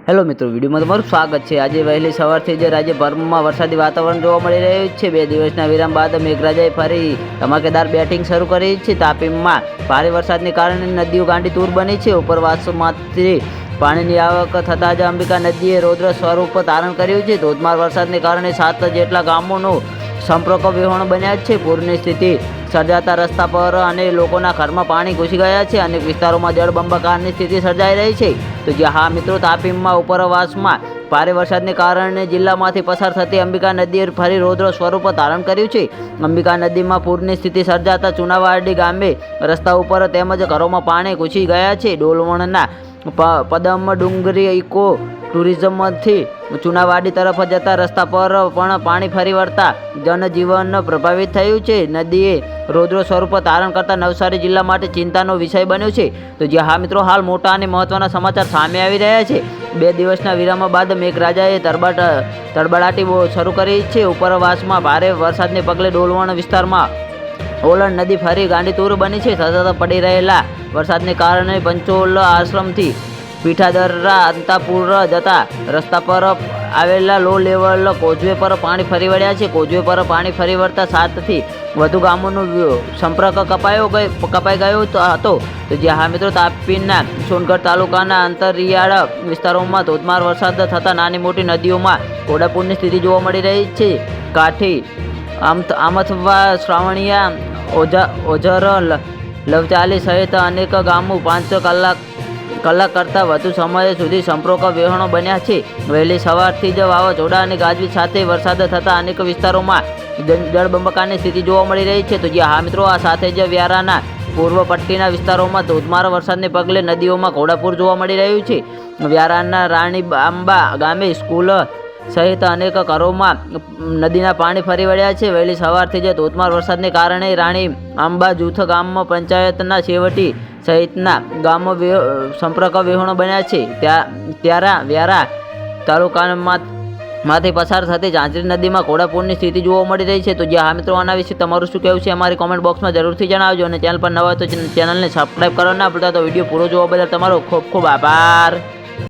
Hello મિત્રો, વિડીયોમાં તમારું સ્વાગત છે। આજે વહેલી સવારથી જ રાજ્યભરમાં વરસાદી વાતાવરણ જોવા મળી રહ્યું છે। 2 દિવસના વિરામ બાદ મેઘરાજાએ ફરી ધમાકેદાર બેટિંગ શરૂ કરી છે। તાપીમાં ભારે વરસાદને કારણે નદીઓ ગાંડી તૂર બની છે। ઉપરવાસમાંથી પાણીની આવક થતાં જ અંબિકા નદીએ રૌદ્ર સ્વરૂપ ધારણ કર્યું છે। ધોધમાર વરસાદને કારણે 7 જેટલા ગામોનું સંપર્ક વિહોણ બન્યા છે। પૂરની સ્થિતિ સર્જાતા રસ્તા પર અને લોકોના ઘરમાં પાણી ઘૂસી ગયા છે। અનેક વિસ્તારોમાં જળબંબાકારની સ્થિતિ સર્જાઈ રહી છે। તો જ્યાં હા મિત્રો, તાપીમાં ઉપરવાસમાં ભારે વરસાદને કારણે જિલ્લામાંથી પસાર થતી અંબિકા નદીએ ફરી રૌદ્ર સ્વરૂપ ધારણ કર્યું છે। અંબિકા નદીમાં પૂરની સ્થિતિ સર્જાતા ચુનાવાડી ગામે રસ્તા ઉપર તેમજ ઘરોમાં પાણી ઘૂસી ગયા છે। ડોલવણના પદમ ડુંગરી ઇકો ટુરિઝમથી ચુનાવાડી તરફ જતા રસ્તા પર પણ પાણી ફરી વળતા જનજીવન પ્રભાવિત થયું છે। નદીએ રૌદ્ર સ્વરૂપ ધારણ કરતા નવસારી જિલ્લા માટે ચિંતાનો વિષય બન્યો છે। તો જ્યાં હા મિત્રો, હાલ મોટા અને મહત્વના સમાચાર સામે આવી રહ્યા છે। 2 દિવસના વિરામ બાદ મેઘરાજાએ તડબડાટી શરૂ કરી છે। ઉપરવાસમાં ભારે વરસાદને પગલે ડોલવણ વિસ્તારમાં ઓલણ નદી ફરી ગાંડીતૂર બની છે। સતત પડી રહેલા વરસાદને કારણે પંચોલ આશ્રમથી પીઠાદરા અંતાપુર જતા રસ્તા પર આવેલા લો લેવલ કોઝવે પર પાણી ફરી વળ્યા છે। કોઝવે પર પાણી ફરી વળતા 7થી વધુ ગામોનો સંપર્ક કપાઈ ગયો હતો। તો જ્યાં હા મિત્રો, તાપીના સોનગઢ તાલુકાના અંતરિયાળ વિસ્તારોમાં ધોધમાર વરસાદ થતાં નાની મોટી નદીઓમાં ઘોડાપૂરની સ્થિતિ જોવા મળી રહી છે। કાઠી, આમથવા, શ્રાવણિયા, ઓઝર, લવચાલી સહિત અનેક ગામો 5 કલાક કરતાં વધુ સમય સુધી સંપર્ક વિહોણો બન્યા છે। વહેલી સવારથી જ વાવાઝોડા અને ગાજવીજ સાથે વરસાદ થતાં અનેક વિસ્તારોમાં જળબંબાકારની સ્થિતિ જોવા મળી રહી છે। તો જ્યાં હા મિત્રો, આ સાથે જ વ્યારાના પૂર્વ પટ્ટીના વિસ્તારોમાં ધોધમાર વરસાદને પગલે નદીઓમાં ઘોડાપૂર જોવા મળી રહ્યું છે। વ્યારાના રાણી આંબા ગામે સ્કૂલ સહિત અનેક ઘરોમાં નદીના પાણી ફરી વળ્યા છે। વહેલી સવારથી જ ધોધમાર વરસાદને કારણે રાણી આંબા જૂથ ગામ પંચાયતના છેવટી સહિતના ગામો સંપર્ક વિહોણો બન્યા છે। વ્યારા તાલુકામાંથી પસાર થતી ઝાંઝરી નદીમાં ઘોડાપૂરની સ્થિતિ જોવા મળી રહી છે। તો જ્યાં હા મિત્રો, આના વિશે તમારું શું કહેવું છે અમારી કોમેન્ટ બોક્સમાં જરૂરથી જણાવજો। અને ચેનલ પર નવા હોય તો ચેનલને સબસ્ક્રાઈબ કરવા ના ભૂલતા। તો વિડીયો પૂરો જોવા બદલ તમારો ખૂબ ખૂબ આભાર।